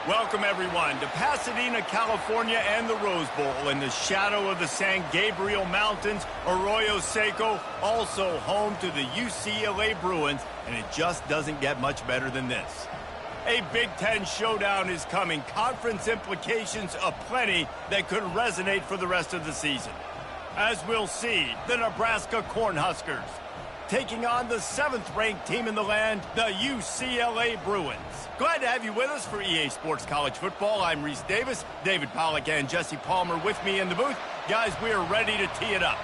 Welcome, everyone, to Pasadena, California and the Rose Bowl in the shadow of the San Gabriel Mountains. Arroyo Seco, also home to the UCLA Bruins, and it just doesn't get much better than this. A Big Ten showdown is coming. Conference implications aplenty that could resonate for the rest of the season. As we'll see, the Nebraska Cornhuskers taking on the 7th-ranked team in the land, the UCLA Bruins. Glad to have you with us for EA Sports College Football. I'm Reese Davis, David Pollack and Jesse Palmer with me in the booth. Guys, we are ready to tee it up.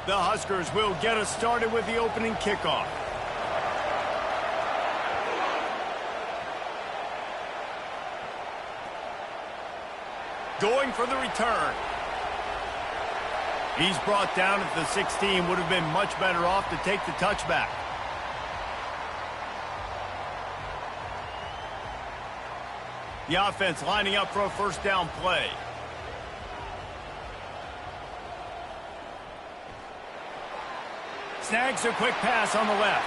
The Huskers will get us started with the opening kickoff. Going for the return. He's brought down at the 16. Would have been much better off to take the touchback. The offense lining up for a first down play. Snags a quick pass on the left.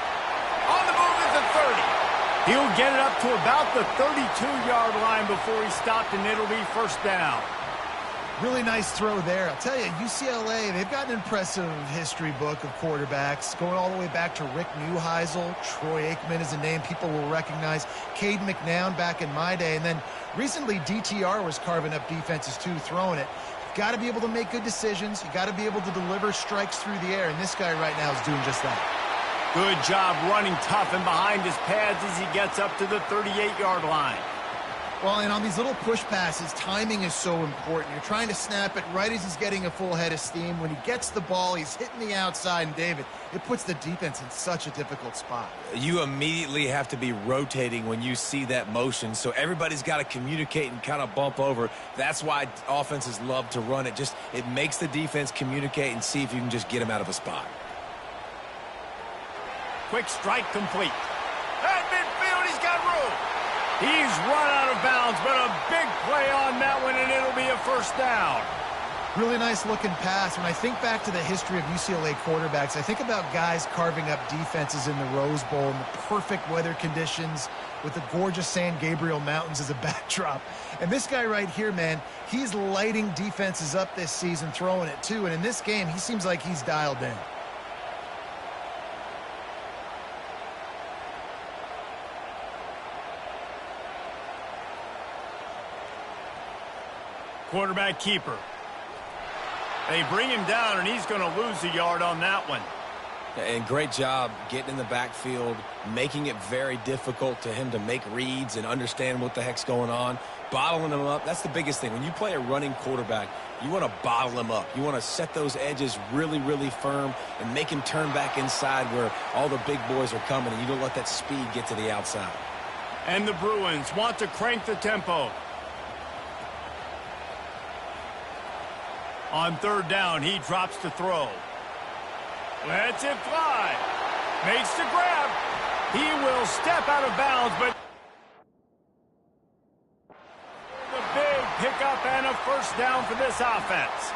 On the move at the 30. He'll get it up to about the 32-yard line before he stopped, and it'll be first down. Really nice throw there. I'll tell you, UCLA, they've got an impressive history book of quarterbacks, going all the way back to Rick Neuheisel. Troy Aikman is a name people will recognize. Cade McNown back in my day. And then recently, DTR was carving up defenses, too, throwing it. Got to be able to make good decisions. You got to be able to deliver strikes through the air, and this guy right now is doing just that. Good job running tough and behind his pads as he gets up to the 38-yard line. Well, and on these little push passes, timing is so important. You're trying to snap it right as he's getting a full head of steam. When he gets the ball, he's hitting the outside, and David, it puts the defense in such a difficult spot. You immediately have to be rotating when you see that motion, so everybody's got to communicate and kind of bump over. That's why offenses love to run it. It makes the defense communicate and see if you can just get him out of a spot. Quick strike complete. At midfield, he's got room. He's run out of bounds, but a big play on that one, and it'll be a first down. Really nice looking pass. When I think back to the history of UCLA quarterbacks, I think about guys carving up defenses in the Rose Bowl in the perfect weather conditions with the gorgeous San Gabriel Mountains as a backdrop. And this guy right here, man, he's lighting defenses up this season, throwing it too. And in this game, he seems like he's dialed in. Quarterback keeper. They bring him down, and he's going to lose a yard on that one. And great job getting in the backfield, making it very difficult to him to make reads and understand what the heck's going on. Bottling him up, that's the biggest thing. When you play a running quarterback, you want to bottle him up. You want to set those edges really, really firm and make him turn back inside where all the big boys are coming, and you don't let that speed get to the outside. And the Bruins want to crank the tempo. On third down, he drops to throw. Lets it fly. Makes the grab. He will step out of bounds, but the big pickup and a first down for this offense.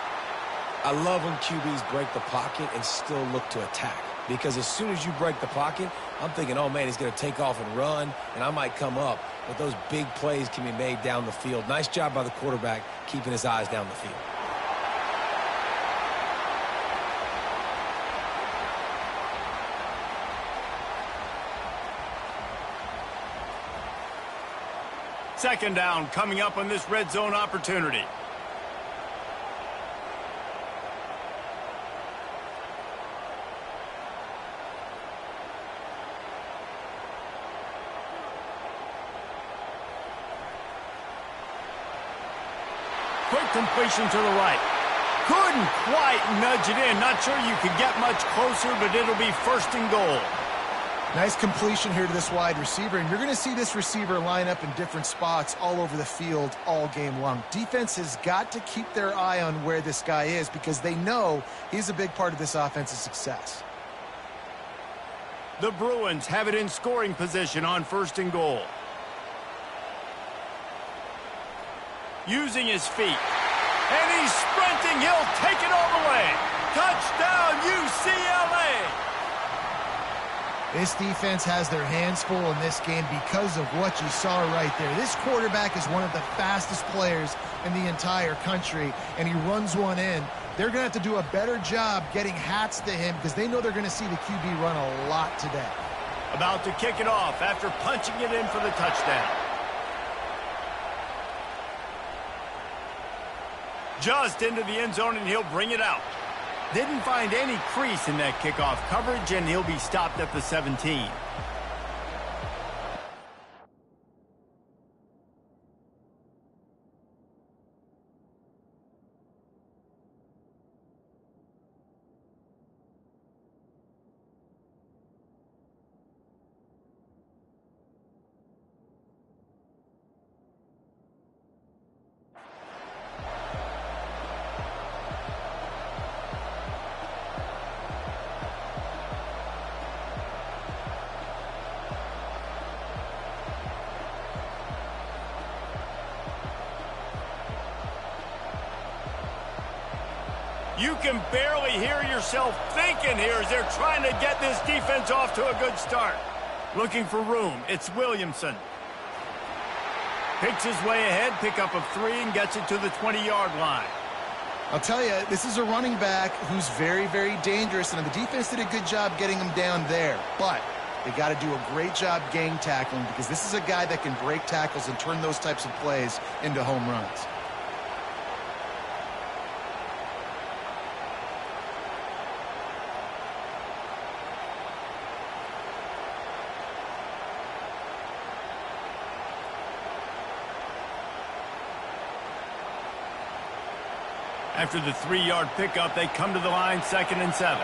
I love when QBs break the pocket and still look to attack. Because as soon as you break the pocket, I'm thinking, oh, man, he's going to take off and run, and I might come up. But those big plays can be made down the field. Nice job by the quarterback keeping his eyes down the field. Second down coming up on this red zone opportunity. Quick completion to the right. Couldn't quite nudge it in. Not sure you could get much closer, but it'll be first and goal. Nice completion here to this wide receiver, and you're going to see this receiver line up in different spots all over the field all game long. Defense has got to keep their eye on where this guy is because they know he's a big part of this offense's success. The Bruins have it in scoring position on first and goal. using his feet. And he's sprinting. He'll take it all the way. Touchdown, UCLA! This defense has their hands full in this game because of what you saw right there. This quarterback is one of the fastest players in the entire country, and he runs one in. They're going to have to do a better job getting hats to him because they know they're going to see the QB run a lot today. About to kick it off after punching it in for the touchdown. Just into the end zone, and he'll bring it out. Didn't find any crease in that kickoff coverage, and he'll be stopped at the 17. You can barely hear yourself thinking here as they're trying to get this defense off to a good start. Looking for room. It's Williamson. Picks his way ahead, pickup of 3, and gets it to the 20-yard line. I'll tell you, this is a running back who's very, very dangerous, and the defense did a good job getting him down there. But they got to do a great job gang tackling because this is a guy that can break tackles and turn those types of plays into home runs. After the 3-yard pickup, they come to the line, 2nd and 7.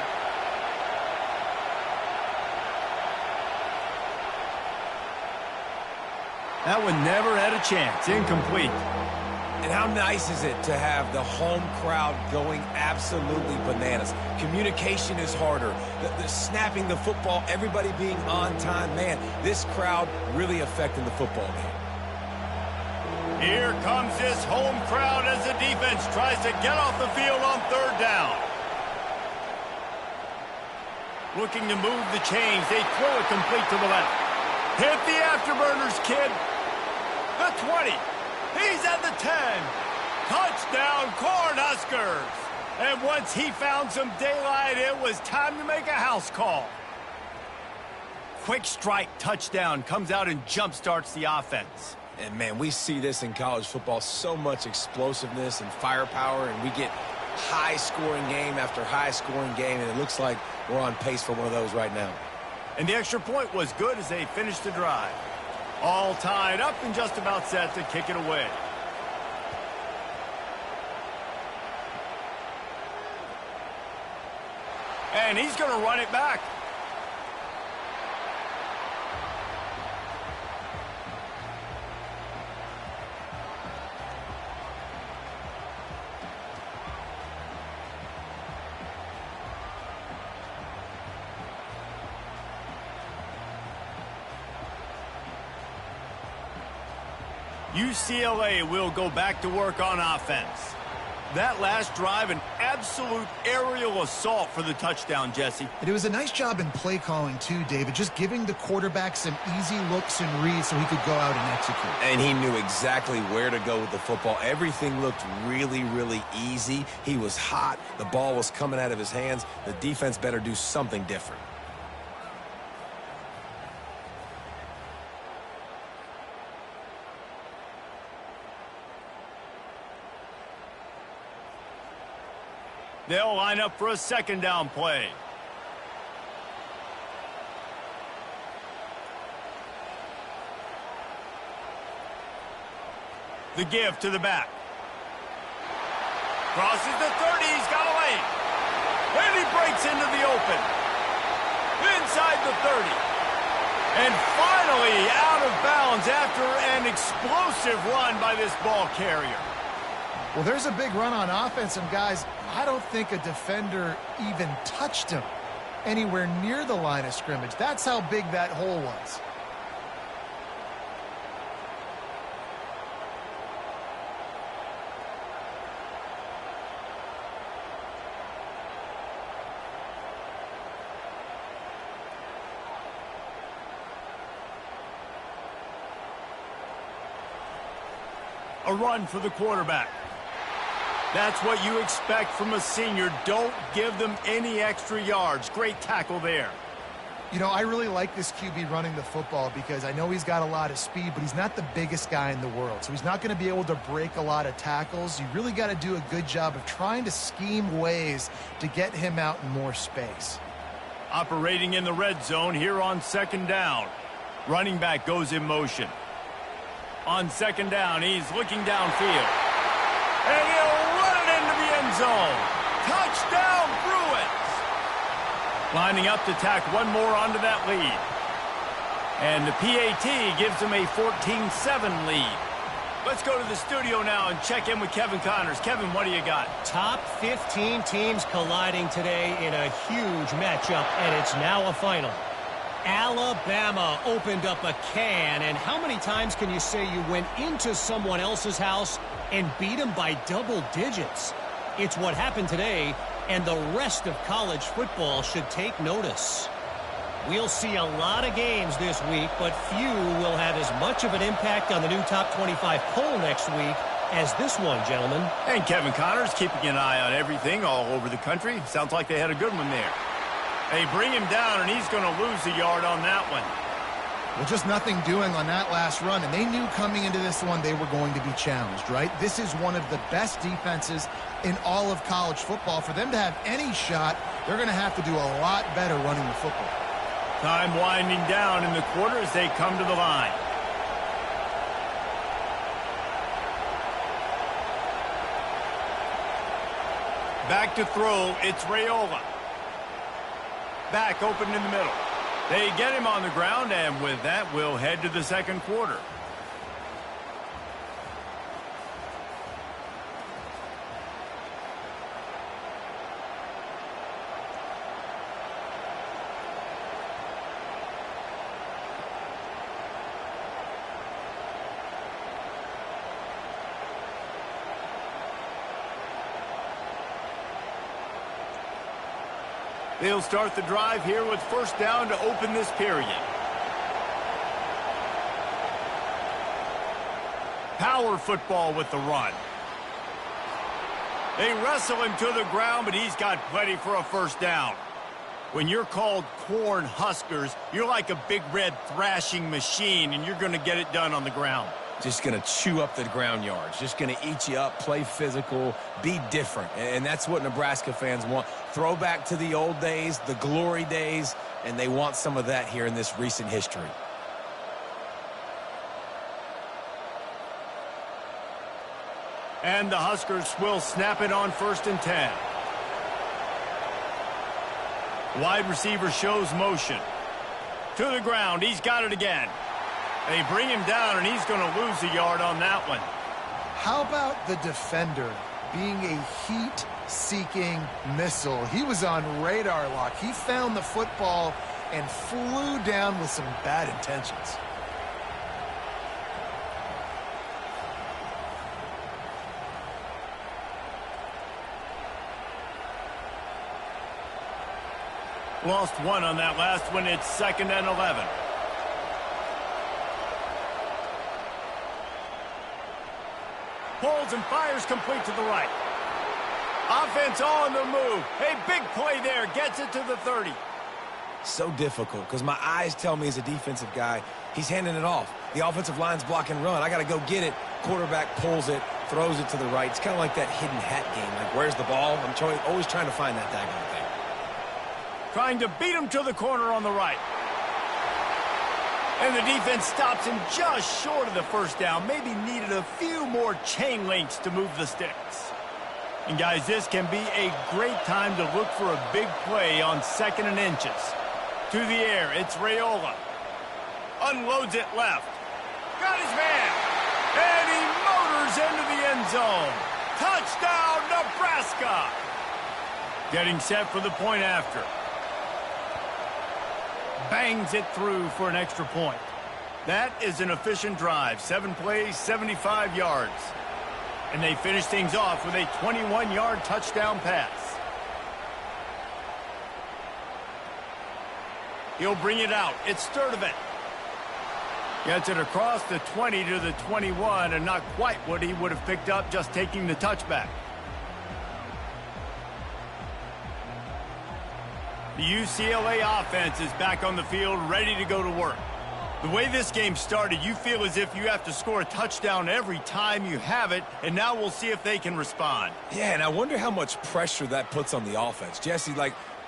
That one never had a chance. Incomplete. And how nice is it to have the home crowd going absolutely bananas? Communication is harder. The snapping the football, everybody being on time. Man, this crowd really affecting the football game. Here comes this home crowd as the defense tries to get off the field on 3rd down. Looking to move the chains. They throw it complete to the left. Hit the afterburners, kid. The 20. He's at the 10. Touchdown, Cornhuskers. And once he found some daylight, it was time to make a house call. Quick strike touchdown comes out and jump-starts the offense. And, man, we see this in college football, so much explosiveness and firepower, and we get high-scoring game after high-scoring game, and it looks like we're on pace for one of those right now. And the extra point was good as they finished the drive. All tied up and just about set to kick it away. And he's going to run it back. UCLA will go back to work on offense. That last drive, an absolute aerial assault for the touchdown, Jesse. And it was a nice job in play calling, too, David, just giving the quarterback some easy looks and reads so he could go out and execute. And he knew exactly where to go with the football. Everything looked really, really easy. He was hot. The ball was coming out of his hands. The defense better do something different. They'll line up for a 2nd down play. The give to the back. Crosses the 30. He's got a lane. And he breaks into the open. Inside the 30. And finally out of bounds after an explosive run by this ball carrier. Well, there's a big run on offense, and guys, I don't think a defender even touched him anywhere near the line of scrimmage. That's how big that hole was. A run for the quarterback. That's what you expect from a senior. Don't give them any extra yards. Great tackle there. You know, I really like this QB running the football because I know he's got a lot of speed, but he's not the biggest guy in the world. So he's not going to be able to break a lot of tackles. You really got to do a good job of trying to scheme ways to get him out in more space. Operating in the red zone here on second down. Running back goes in motion. On second down, he's looking downfield. And he'll run it into the end zone. Touchdown, Bruins! Lining up to tack one more onto that lead. And the PAT gives them a 14-7 lead. Let's go to the studio now and check in with Kevin Connors. Kevin, what do you got? Top 15 teams colliding today in a huge matchup, and it's now a final. Alabama opened up a can, and how many times can you say you went into someone else's house and beat them by double digits? It's what happened today, and the rest of college football should take notice. We'll see a lot of games this week, but few will have as much of an impact on the new top 25 poll next week as this one, gentlemen. And Kevin Connors keeping an eye on everything all over the country. Sounds like they had a good one there. They bring him down, and he's going to lose a yard on that one. Well, just nothing doing on that last run, and they knew coming into this one they were going to be challenged, right? This is one of the best defenses in all of college football. For them to have any shot, they're going to have to do a lot better running the football. Time winding down in the quarter as they come to the line. Back to throw, it's Raiola. Back open in the middle. They get him on the ground, and with that, we'll head to the second quarter. They'll start the drive here with first down to open this period. Power football with the run. They wrestle him to the ground, but he's got plenty for a first down. When you're called Corn Huskers, you're like a big red thrashing machine, and you're going to get it done on the ground. Just going to chew up the ground yards. Just going to eat you up, play physical, be different. And that's what Nebraska fans want. Throwback to the old days, the glory days, and they want some of that here in this recent history. And the Huskers will snap it on 1st and 10. Wide receiver shows motion. To the ground, he's got it again. They bring him down, and he's going to lose a yard on that one. How about the defender being a heat-seeking missile? He was on radar lock. He found the football and flew down with some bad intentions. Lost one on that last one. It's 2nd and 11. Pulls and fires complete to the right. Offense on the move. Hey, big play there. Gets it to the 30. So difficult because my eyes tell me as a defensive guy, he's handing it off. The offensive line's block and run. I got to go get it. Quarterback pulls it, throws it to the right. It's kind of like that hidden hat game. Like, where's the ball? I'm always trying to find that daggone thing. Trying to beat him to the corner on the right. And the defense stops him just short of the first down. Maybe needed a few more chain links to move the sticks. And guys, this can be a great time to look for a big play on 2nd and inches. To the air, it's Raiola. Unloads it left. Got his man. And he motors into the end zone. Touchdown, Nebraska. Getting set for the point after. Bangs it through for an extra point. That is an efficient drive. 7 plays, 75 yards. And they finish things off with a 21-yard touchdown pass. He'll bring it out. It's Sturdivant. Gets it across the 20 to the 21, and not quite what he would have picked up just taking the touchback. The UCLA offense is back on the field, ready to go to work. The way this game started, you feel as if you have to score a touchdown every time you have it, and now we'll see if they can respond. Yeah, and I wonder how much pressure that puts on the offense. Jesse,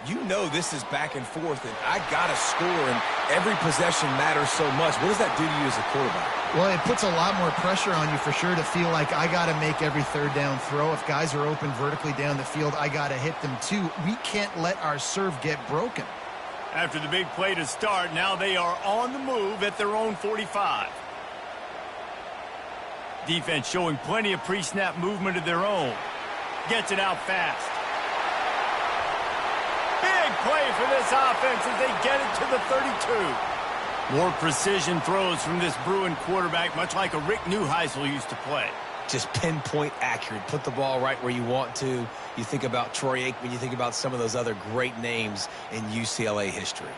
you know this is back and forth, and I got to score, and every possession matters so much. What does that do to you as a quarterback? Well, it puts a lot more pressure on you for sure to feel like I got to make every third down throw. If guys are open vertically down the field, I got to hit them too. We can't let our serve get broken. After the big play to start, now they are on the move at their own 45. Defense showing plenty of pre-snap movement of their own. Gets it out fast. Big play for this offense as they get it to the 32. More precision throws from this Bruin quarterback, much like a Rick Neuheisel used to play. Just pinpoint accurate. Put the ball right where you want to. You think about Troy Aikman, you think about some of those other great names in UCLA history.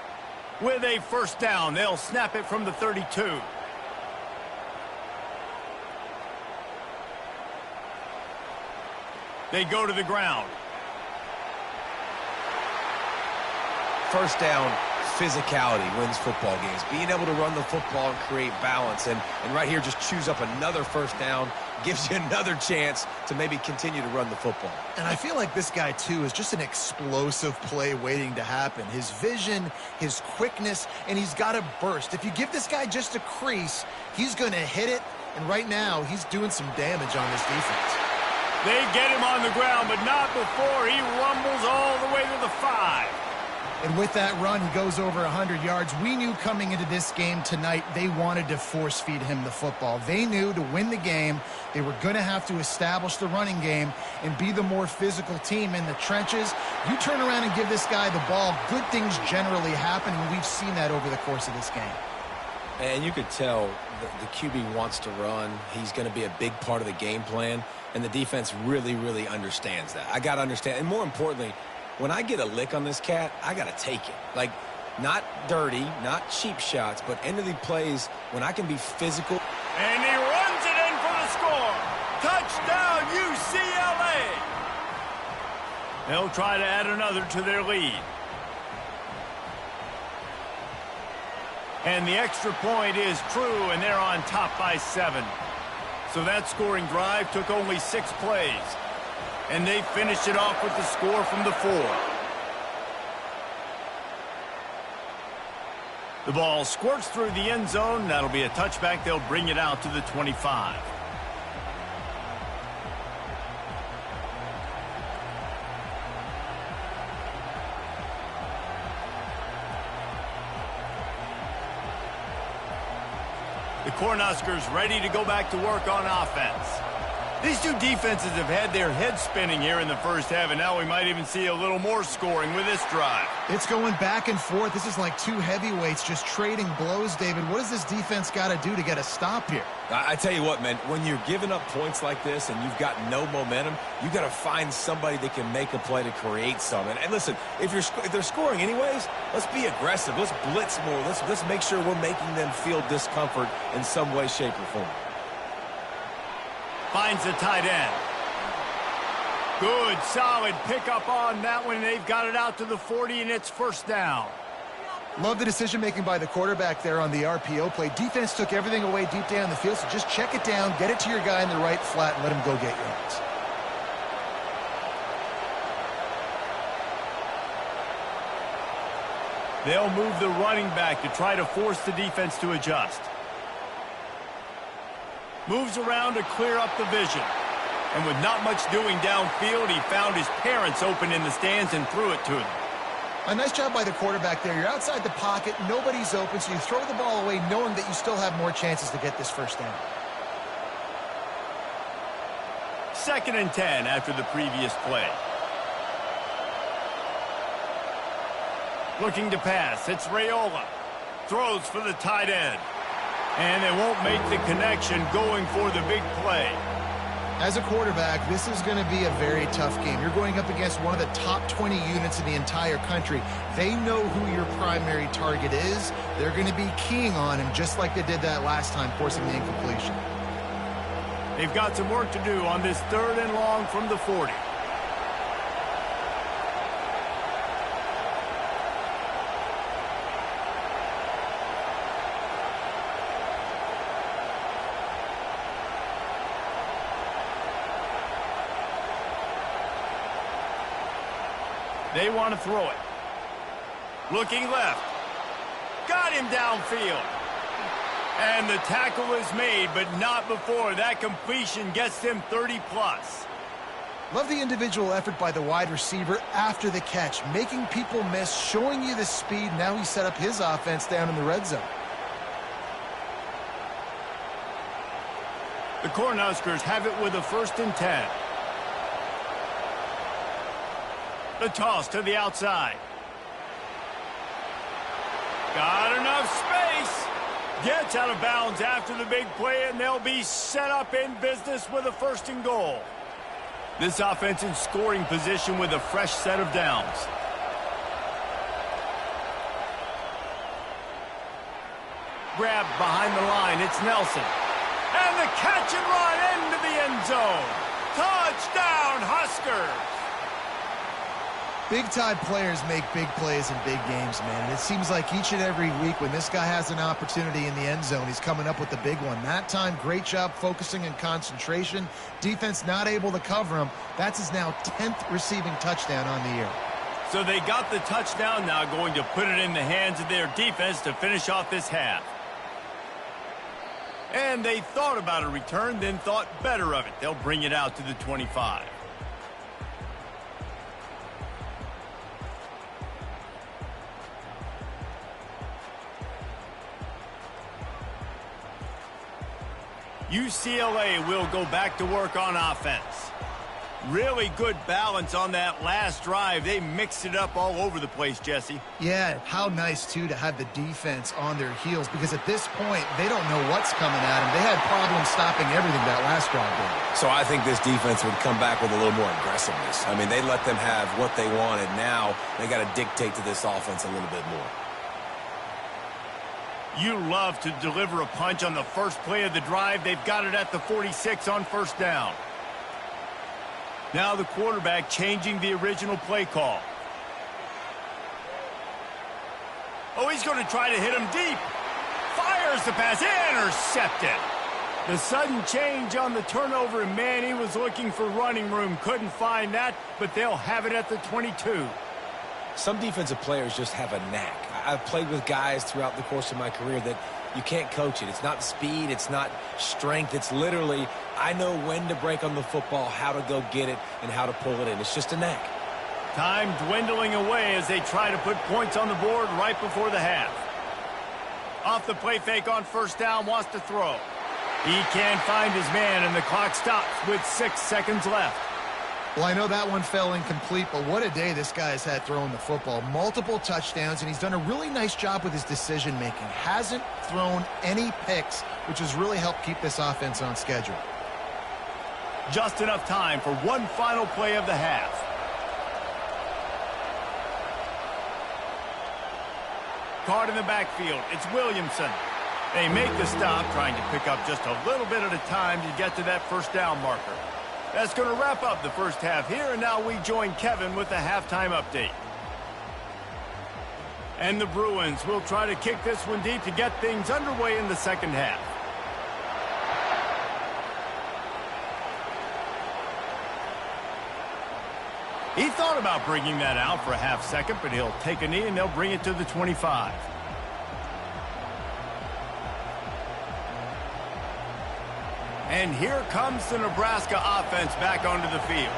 With a first down, they'll snap it from the 32. They go to the ground. First down, physicality wins football games. Being able to run the football and create balance. And right here, just choose up another first down. Gives you another chance to maybe continue to run the football. And I feel like this guy, too, is just an explosive play waiting to happen. His vision, his quickness, and he's got a burst. If you give this guy just a crease, he's going to hit it. And right now, he's doing some damage on this defense. They get him on the ground, but not before he rumbles all the way to the 5. And with that run, he goes over 100 yards. We knew coming into this game tonight, they wanted to force feed him the football. They knew to win the game, they were going to have to establish the running game and be the more physical team in the trenches. You turn around and give this guy the ball, good things generally happen, and we've seen that over the course of this game. And you could tell the QB wants to run. He's going to be a big part of the game plan, and the defense really, really understands that. I got to understand, and more importantly, when I get a lick on this cat, I got to take it. Not dirty, not cheap shots, but end of the plays when I can be physical. And he runs it in for the score. Touchdown, UCLA. They'll try to add another to their lead. And the extra point is true, and they're on top by 7. So that scoring drive took only 6 plays. And they finished it off with the score from the 4. The ball squirts through the end zone. That'll be a touchback. They'll bring it out to the 25. The Cornhuskers ready to go back to work on offense. These two defenses have had their heads spinning here in the first half, and now we might even see a little more scoring with this drive. It's going back and forth. This is like two heavyweights just trading blows, David. What does this defense got to do to get a stop here? I tell you what, man, when you're giving up points like this and you've got no momentum, you got to find somebody that can make a play to create some. And listen, if they're scoring anyways, let's be aggressive. Let's blitz more. Let's make sure we're making them feel discomfort in some way, shape, or form. Finds the tight end. Good, solid pickup on that one. They've got it out to the 40, and it's first down. Love the decision-making by the quarterback there on the RPO play. Defense took everything away deep down the field, so just check it down, get it to your guy in the right flat, and let him go get yards. They'll move the running back to try to force the defense to adjust. Moves around to clear up the vision. And with not much doing downfield, he found his parents open in the stands and threw it to them. A nice job by the quarterback there. You're outside the pocket, nobody's open, so you throw the ball away knowing that you still have more chances to get this first down. 2nd and 10 after the previous play. Looking to pass, it's Raiola. Throws for the tight end. And they won't make the connection going for the big play. As a quarterback, this is going to be a very tough game. You're going up against one of the top 20 units in the entire country. They know who your primary target is. They're going to be keying on him just like they did that last time, forcing the incompletion. They've got some work to do on this 3rd and long from the 40. They want to throw it. Looking left. Got him downfield. And the tackle is made, but not before that completion gets them 30-plus. Love the individual effort by the wide receiver after the catch, making people miss, showing you the speed. Now he set up his offense down in the red zone. The Cornhuskers have it with a 1st and 10. The toss to the outside. Got enough space. Gets out of bounds after the big play, and they'll be set up in business with a 1st and goal. This offense in scoring position with a fresh set of downs. Grabbed behind the line. It's Nelson. And the catch and run into the end zone. Touchdown, Huskers. Big-time players make big plays in big games, man. And it seems like each and every week when this guy has an opportunity in the end zone, he's coming up with the big one. That time, great job focusing and concentration. Defense not able to cover him. That's his now 10th receiving touchdown on the year. So they got the touchdown, now going to put it in the hands of their defense to finish off this half. And they thought about a return, then thought better of it. They'll bring it out to the 25. UCLA will go back to work on offense. Really good balance on that last drive. They mixed it up all over the place, Jesse. Yeah, how nice, too, to have the defense on their heels, because at this point, they don't know what's coming at them. They had problems stopping everything that last drive did. So I think this defense would come back with a little more aggressiveness. I mean, they let them have what they wanted. Now they got to dictate to this offense a little bit more. You love to deliver a punch on the first play of the drive. They've got it at the 46 on 1st down. Now the quarterback changing the original play call. Oh, he's going to try to hit him deep. Fires the pass. Intercepted. The sudden change on the turnover, and man, he was looking for running room. Couldn't find that, but they'll have it at the 22. Some defensive players just have a knack. I've played with guys throughout the course of my career that you can't coach it. It's not speed. It's not strength. It's literally, I know when to break on the football, how to go get it, and how to pull it in. It's just a knack. Time dwindling away as they try to put points on the board right before the half. Off the play fake on 1st down, wants to throw. He can't find his man, and the clock stops with 6 seconds left. Well, I know that one fell incomplete, but what a day this guy has had throwing the football. Multiple touchdowns, and he's done a really nice job with his decision-making. Hasn't thrown any picks, which has really helped keep this offense on schedule. Just enough time for one final play of the half. Caught in the backfield. It's Williamson. They make the stop, trying to pick up just a little bit at a time to get to that 1st down marker. That's going to wrap up the first half here, and now we join Kevin with the halftime update. And the Bruins will try to kick this one deep to get things underway in the second half. He thought about bringing that out for a half second, but he'll take a knee and they'll bring it to the 25. And here comes the Nebraska offense back onto the field.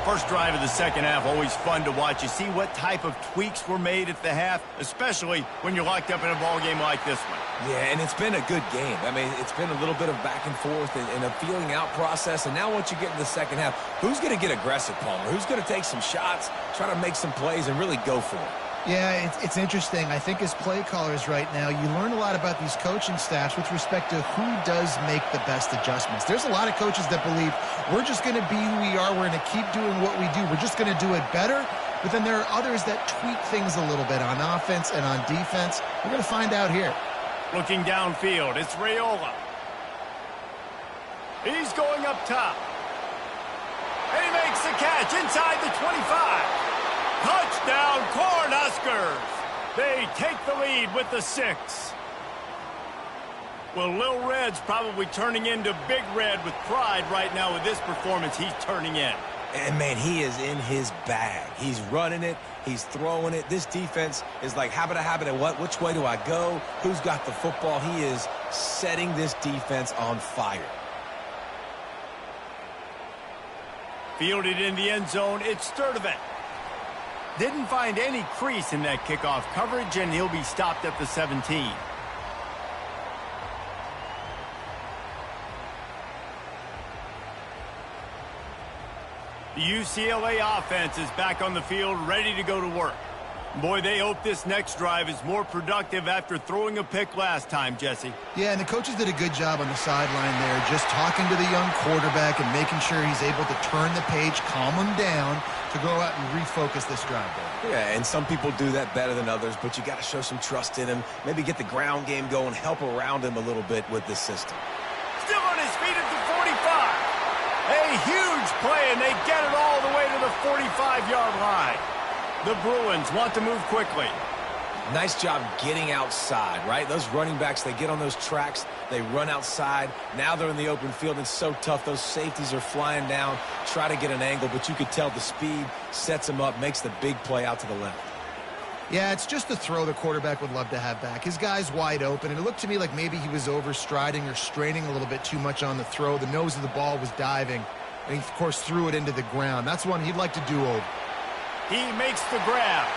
First drive of the second half, always fun to watch. You see what type of tweaks were made at the half, especially when you're locked up in a ball game like this one. Yeah, and it's been a good game. I mean, it's been a little bit of back and forth and a feeling out process. And now once you get in the second half, who's going to get aggressive, Palmer? Who's going to take some shots, try to make some plays, and really go for it? Yeah, it's interesting. I think as play callers right now, you learn a lot about these coaching staffs with respect to who does make the best adjustments. There's a lot of coaches that believe we're just going to be who we are. We're going to keep doing what we do. We're just going to do it better. But then there are others that tweak things a little bit on offense and on defense. We're going to find out here. Looking downfield, it's Raiola. He's going up top. And he makes the catch inside the 25. Touchdown, Cornhuskers! They take the lead with the 6. Well, Lil Red's probably turning into Big Red with pride right now with this performance he's turning in. And, man, he is in his bag. He's running it. He's throwing it. This defense is like, habit, what? Which way do I go? Who's got the football? He is setting this defense on fire. Fielded in the end zone, it's Sturdivant. Didn't find any crease in that kickoff coverage, and he'll be stopped at the 17. The UCLA offense is back on the field, ready to go to work. Boy, they hope this next drive is more productive after throwing a pick last time, Jesse. Yeah, and the coaches did a good job on the sideline there, just talking to the young quarterback and making sure he's able to turn the page, calm him down, to go out and refocus this drive there. Yeah, and some people do that better than others, but you got to show some trust in him. Maybe get the ground game going, help around him a little bit with this system. Still on his feet at the 45. A huge play, and they get it all the way to the 45-yard line. The Bruins want to move quickly. Nice job getting outside, right? Those running backs, they get on those tracks, they run outside. Now they're in the open field. It's so tough. Those safeties are flying down, try to get an angle, but you could tell the speed sets them up, makes the big play out to the left. Yeah, it's just the throw the quarterback would love to have back. His guy's wide open, and it looked to me like maybe he was overstriding or straining a little bit too much on the throw. The nose of the ball was diving, and he, of course, threw it into the ground. That's one he'd like to do over. He makes the grab,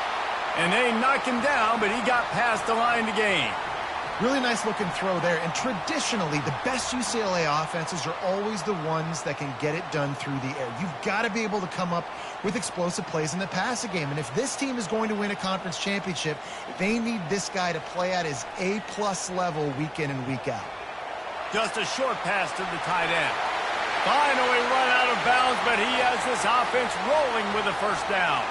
and they knock him down, but he got past the line to gain. Really nice looking throw there, and traditionally the best UCLA offenses are always the ones that can get it done through the air. You've got to be able to come up with explosive plays in the passing game, and if this team is going to win a conference championship, they need this guy to play at his A-plus level week in and week out. Just a short pass to the tight end. Finally run out of bounds, but he has this offense rolling with a first down.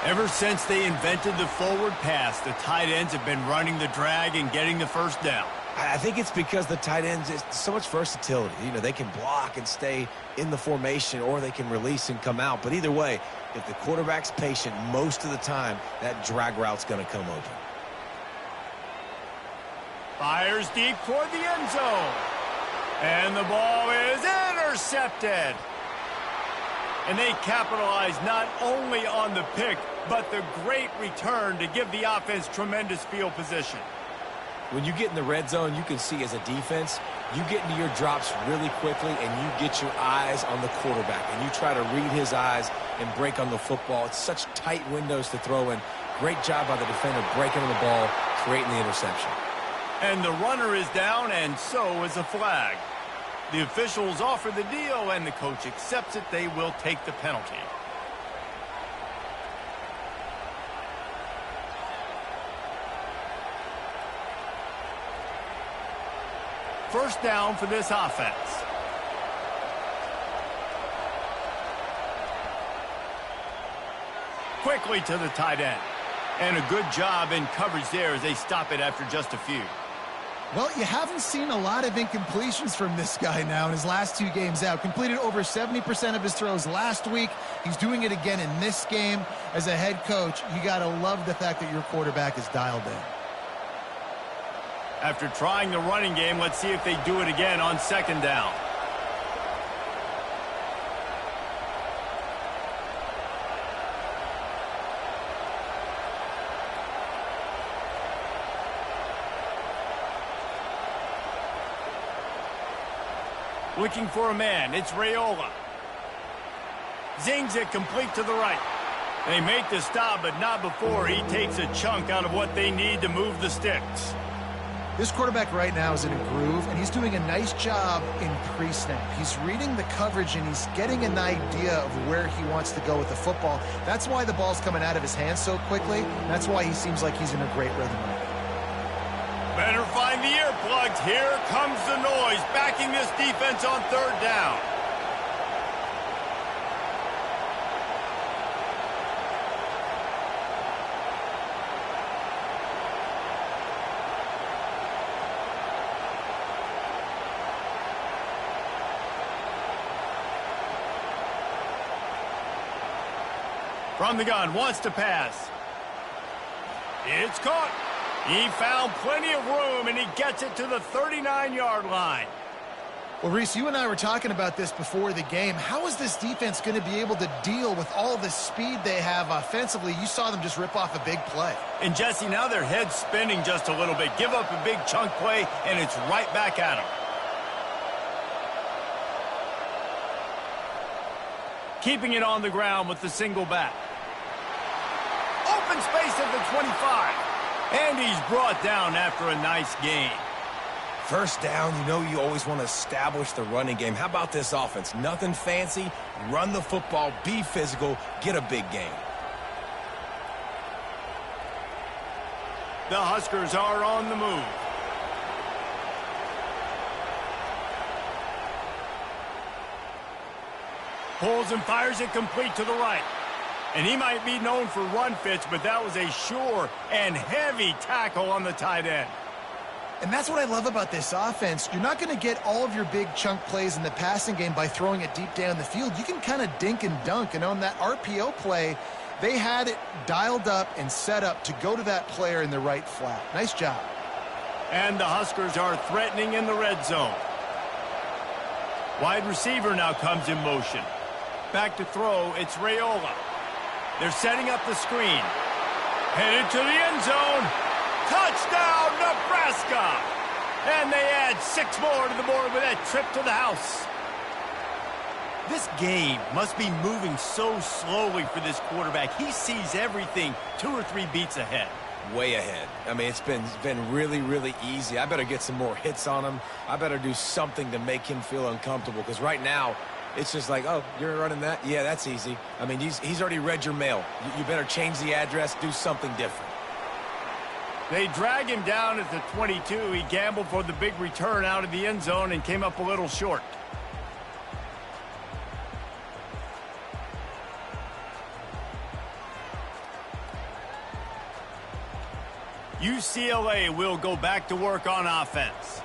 Ever since they invented the forward pass, the tight ends have been running the drag and getting the first down. I think it's because the tight ends, it's so much versatility. You know, they can block and stay in the formation, or they can release and come out. But either way, if the quarterback's patient most of the time, that drag route's going to come open. Fires deep toward the end zone. And the ball is intercepted. And they capitalize not only on the pick, but the great return to give the offense tremendous field position. When you get in the red zone, you can see as a defense, you get into your drops really quickly and you get your eyes on the quarterback and you try to read his eyes and break on the football. It's such tight windows to throw in. Great job by the defender breaking on the ball, creating the interception. And the runner is down, and so is a flag. The officials offer the deal, and the coach accepts it. They will take the penalty. First down for this offense. Quickly to the tight end. And a good job in coverage there as they stop it after just a few. Well, you haven't seen a lot of incompletions from this guy now in his last 2 games out. Completed over 70% of his throws last week. He's doing it again in this game. As a head coach, you got to love the fact that your quarterback is dialed in. After trying the running game, let's see if they do it again on second down. Looking for a man, it's Raiola. Zings it complete to the right. They make the stop, but not before he takes a chunk out of what they need to move the sticks. This quarterback right now is in a groove, and he's doing a nice job in pre-snap. He's reading the coverage, and he's getting an idea of where he wants to go with the football. That's why the ball's coming out of his hands so quickly. That's why he seems like he's in a great rhythm right now. Better find the earplugs. Here comes the noise, backing this defense on third down. From the gun, wants to pass. It's caught. He found plenty of room, and he gets it to the 39-yard line. Well, Reese, you and I were talking about this before the game. How is this defense going to be able to deal with all the speed they have offensively? You saw them just rip off a big play. And, Jesse, now their head's spinning just a little bit. Give up a big chunk play, and it's right back at them. Keeping it on the ground with the single back. Open space at the 25. And he's brought down after a nice gain. First down, you know you always want to establish the running game. How about this offense? Nothing fancy. Run the football, be physical, get a big gain. The Huskers are on the move. Pulls and fires it complete to the right. And he might be known for run fits, but that was a sure and heavy tackle on the tight end. And that's what I love about this offense. You're not going to get all of your big chunk plays in the passing game by throwing it deep down the field. You can kind of dink and dunk. And on that RPO play, they had it dialed up and set up to go to that player in the right flat. Nice job. And the Huskers are threatening in the red zone. Wide receiver now comes in motion. Back to throw, it's Raiola. They're setting up the screen. Headed to the end zone. Touchdown, Nebraska! And they add 6 more to the board with that trip to the house. This game must be moving so slowly for this quarterback. He sees everything 2 or 3 beats ahead. Way ahead. I mean, it's been really, really easy. I better get some more hits on him. I better do something to make him feel uncomfortable, because right now, it's just like, oh, you're running that? Yeah, that's easy. I mean, he's already read your mail. You better change the address, do something different. They drag him down at the 22. He gambled for the big return out of the end zone and came up a little short. UCLA will go back to work on offense.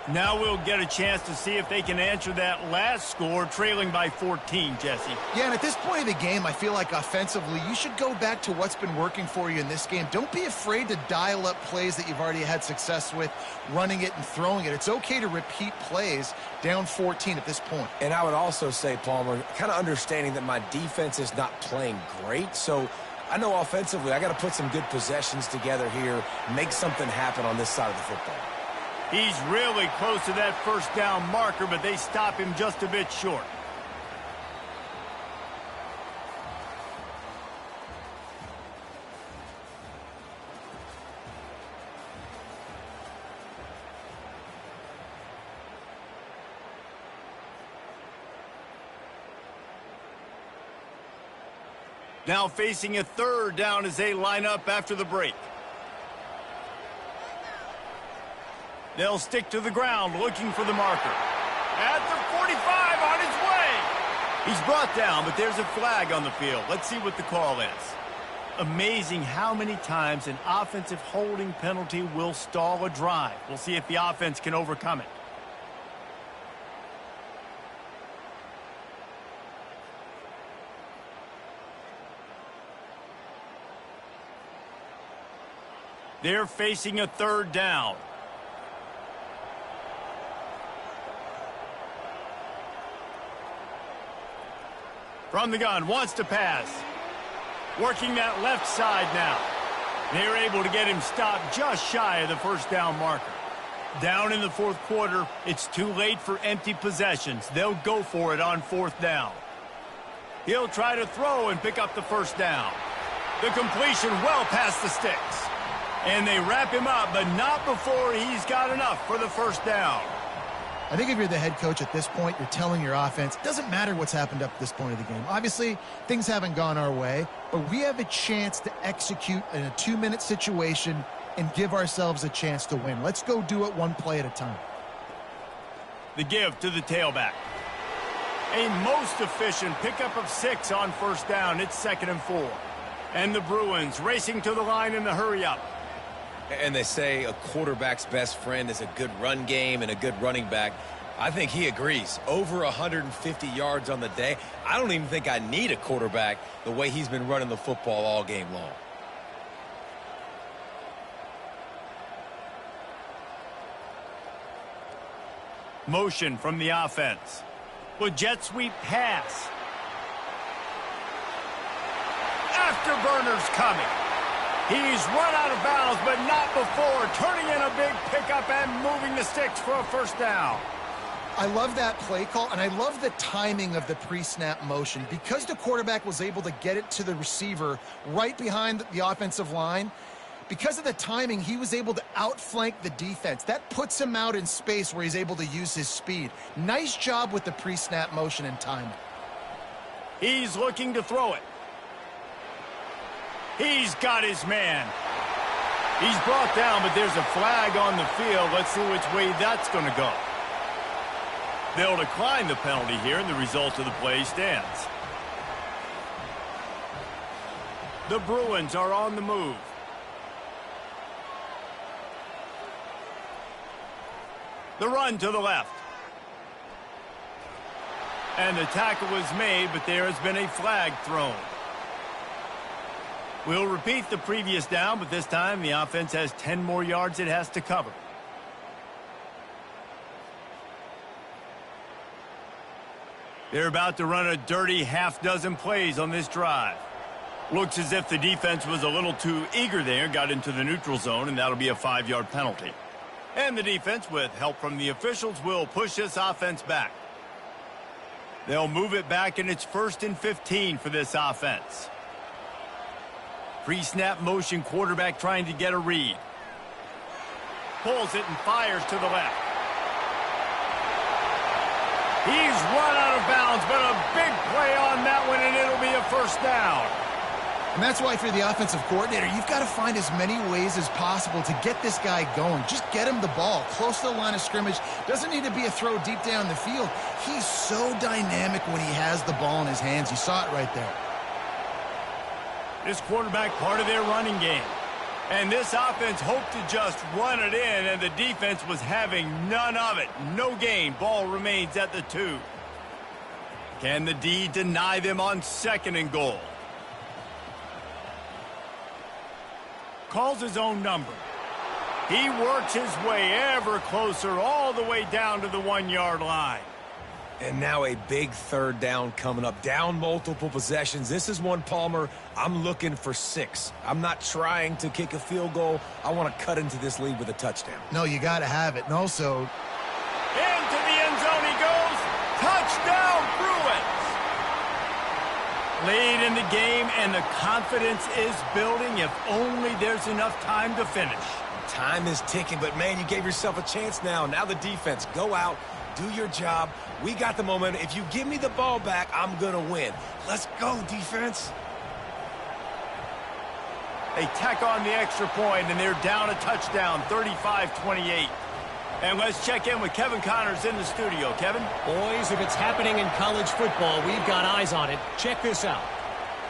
Now we'll get a chance to see if they can answer that last score, trailing by 14, Jesse. Yeah, and at this point of the game, I feel like offensively, you should go back to what's been working for you in this game. Don't be afraid to dial up plays that you've already had success with, running it and throwing it. It's okay to repeat plays down 14 at this point. And I would also say, Palmer, kind of understanding that my defense is not playing great, so I know offensively I got to put some good possessions together here, make something happen on this side of the football. He's really close to that first down marker, but they stop him just a bit short. Now facing a third down as they line up after the break. They'll stick to the ground looking for the marker. At the 45 on his way. He's brought down, but there's a flag on the field. Let's see what the call is. Amazing how many times an offensive holding penalty will stall a drive. We'll see if the offense can overcome it. They're facing a third down. From the gun, wants to pass. Working that left side now. They're able to get him stopped just shy of the first down marker. Down in the fourth quarter, it's too late for empty possessions. They'll go for it on fourth down. He'll try to throw and pick up the first down. The completion well past the sticks. And they wrap him up, but not before he's got enough for the first down. I think if you're the head coach at this point, you're telling your offense, it doesn't matter what's happened up to this point of the game. Obviously, things haven't gone our way, but we have a chance to execute in a 2-minute situation and give ourselves a chance to win. Let's go do it one play at a time. The give to the tailback. A most efficient pickup of 6 on first down. It's 2nd and 4. And the Bruins racing to the line in the hurry-up. And they say a quarterback's best friend is a good run game and a good running back. I think he agrees. Over 150 yards on the day. I don't even think I need a quarterback the way he's been running the football all game long. Motion from the offense. With jet sweep pass. Afterburner's coming. He's run out of bounds, but not before turning in a big pickup and moving the sticks for a first down. I love that play call, and I love the timing of the pre-snap motion. Because the quarterback was able to get it to the receiver right behind the offensive line, because of the timing, he was able to outflank the defense. That puts him out in space where he's able to use his speed. Nice job with the pre-snap motion and timing. He's looking to throw it. He's got his man. He's brought down, but there's a flag on the field. Let's see which way that's going to go. They'll decline the penalty here, and the result of the play stands. The Bruins are on the move. The run to the left. And the tackle was made, but there has been a flag thrown. We'll repeat the previous down, but this time the offense has 10 more yards it has to cover. They're about to run a dirty half-dozen plays on this drive. Looks as if the defense was a little too eager there, got into the neutral zone, and that'll be a 5-yard penalty. And the defense, with help from the officials, will push this offense back. They'll move it back, and it's 1st and 15 for this offense. Pre-snap motion quarterback trying to get a read. Pulls it and fires to the left. He's run out of bounds, but a big play on that one, and it'll be a first down. And that's why, for the offensive coordinator, you've got to find as many ways as possible to get this guy going. Just get him the ball close to the line of scrimmage. Doesn't need to be a throw deep down the field. He's so dynamic when he has the ball in his hands. You saw it right there. This quarterback part of their running game. And this offense hoped to just run it in, and the defense was having none of it. No gain. Ball remains at the 2. Can the D deny them on 2nd and goal? Calls his own number. He works his way ever closer all the way down to the 1-yard line. And now a big 3rd down coming up. Down multiple possessions. This is one, Palmer, I'm looking for 6. I'm not trying to kick a field goal. I want to cut into this lead with a touchdown. No, you got to have it. And also, into the end zone he goes. Touchdown, Bruins. Late in the game, and the confidence is building if only there's enough time to finish. Time is ticking, but, man, you gave yourself a chance now. Now the defense, go out, do your job. We got the momentum. If you give me the ball back, I'm going to win. Let's go, defense. They tack on the extra point, and they're down a touchdown, 35-28. And let's check in with Kevin Connors in the studio. Kevin? Boys, if it's happening in college football, we've got eyes on it. Check this out.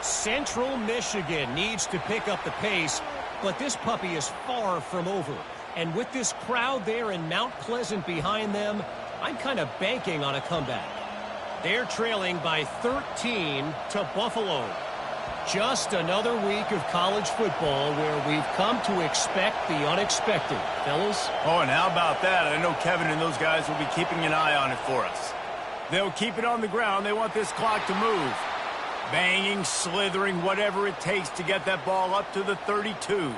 Central Michigan needs to pick up the pace, but this puppy is far from over. And with this crowd there in Mount Pleasant behind them, I'm kind of banking on a comeback. They're trailing by 13 to Buffalo. Just another week of college football where we've come to expect the unexpected, fellas. Oh, and how about that? I know Kevin and those guys will be keeping an eye on it for us. They'll keep it on the ground. They want this clock to move. Banging, slithering, whatever it takes to get that ball up to the 32.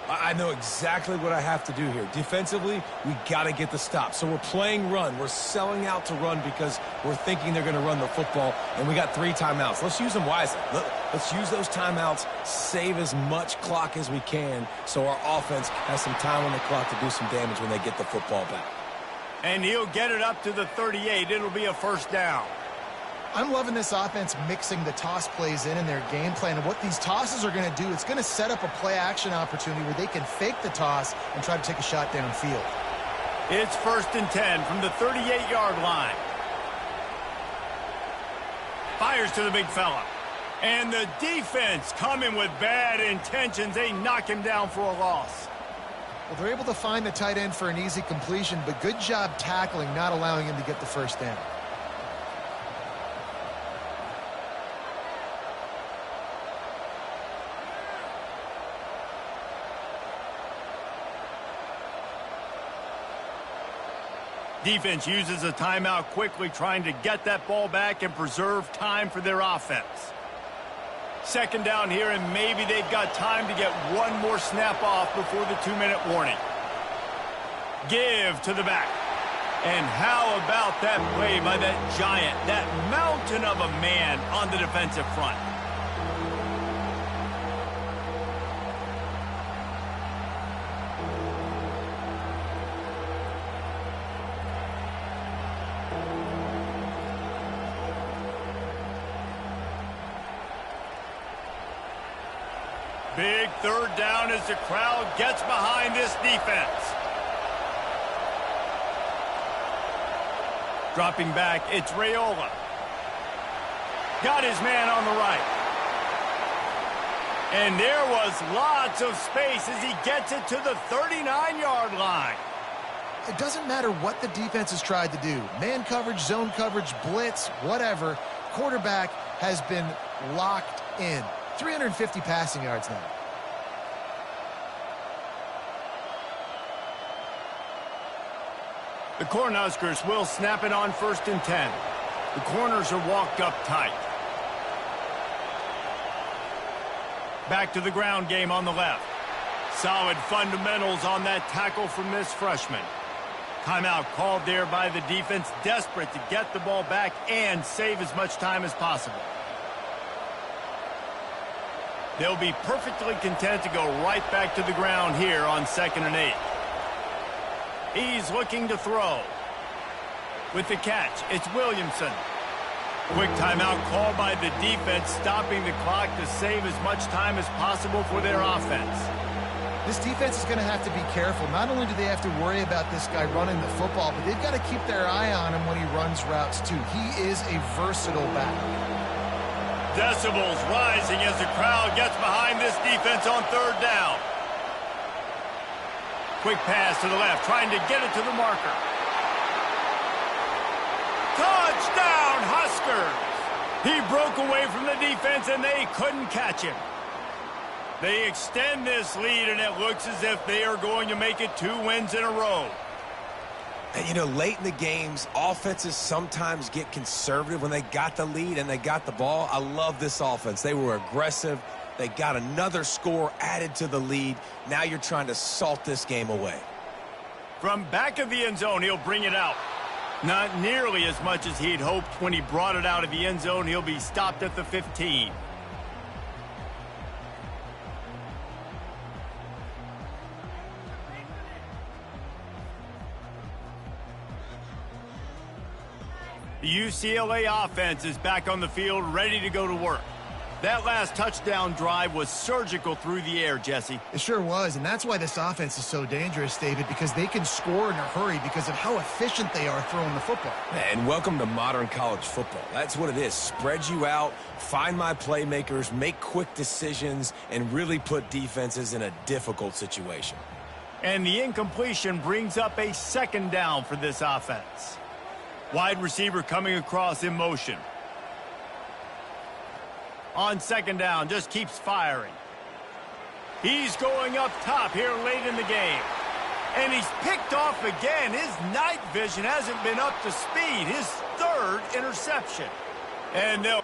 I know exactly what I have to do here. Defensively, we got to get the stop. So we're playing run. We're selling out to run because we're thinking they're going to run the football, and we got 3 timeouts. Let's use them wisely. Let's use those timeouts, save as much clock as we can so our offense has some time on the clock to do some damage when they get the football back. And he'll get it up to the 38. It'll be a first down. I'm loving this offense mixing the toss plays in their game plan. And what these tosses are going to do, it's going to set up a play-action opportunity where they can fake the toss and try to take a shot downfield. It's 1st and 10 from the 38-yard line. Fires to the big fella. And the defense coming with bad intentions. They knock him down for a loss. Well, they're able to find the tight end for an easy completion, but good job tackling, not allowing him to get the first down. Defense uses a timeout quickly, trying to get that ball back and preserve time for their offense. 2nd down here, and maybe they've got time to get one more snap off before the 2-minute warning. Give to the back. And how about that play by that giant, that mountain of a man on the defensive front? Big 3rd down as the crowd gets behind this defense. Dropping back, it's Raiola. Got his man on the right. And there was lots of space as he gets it to the 39-yard line. It doesn't matter what the defense has tried to do. Man coverage, zone coverage, blitz, whatever. Quarterback has been locked in. 350 passing yards now. The Cornhuskers will snap it on 1st and 10. The corners are walked up tight. Back to the ground game on the left. Solid fundamentals on that tackle from this freshman. Timeout called there by the defense, desperate to get the ball back and save as much time as possible. They'll be perfectly content to go right back to the ground here on 2nd and 8. He's looking to throw. With the catch, it's Williamson. Quick timeout called by the defense, stopping the clock to save as much time as possible for their offense. This defense is going to have to be careful. Not only do they have to worry about this guy running the football, but they've got to keep their eye on him when he runs routes too. He is a versatile back. Decibels rising as the crowd gets behind this defense on 3rd down. Quick pass to the left, trying to get it to the marker. Touchdown, Huskers! He broke away from the defense, and they couldn't catch him. They extend this lead, and it looks as if they are going to make it 2 wins in a row. And, you know, late in the games, offenses sometimes get conservative when they got the lead and they got the ball. I love this offense. They were aggressive. They got another score added to the lead. Now you're trying to salt this game away. From back of the end zone, he'll bring it out. Not nearly as much as he'd hoped when he brought it out of the end zone. He'll be stopped at the 15. The UCLA offense is back on the field, ready to go to work. That last touchdown drive was surgical through the air, Jesse. It sure was, and that's why this offense is so dangerous, David, because they can score in a hurry because of how efficient they are throwing the football. And welcome to modern college football. That's what it is. Spread you out, find my playmakers, make quick decisions, and really put defenses in a difficult situation. And the incompletion brings up a 2nd down for this offense. Wide receiver coming across in motion. On 2nd down, just keeps firing. He's going up top here late in the game. And he's picked off again. His night vision hasn't been up to speed. His 3rd interception. And they'll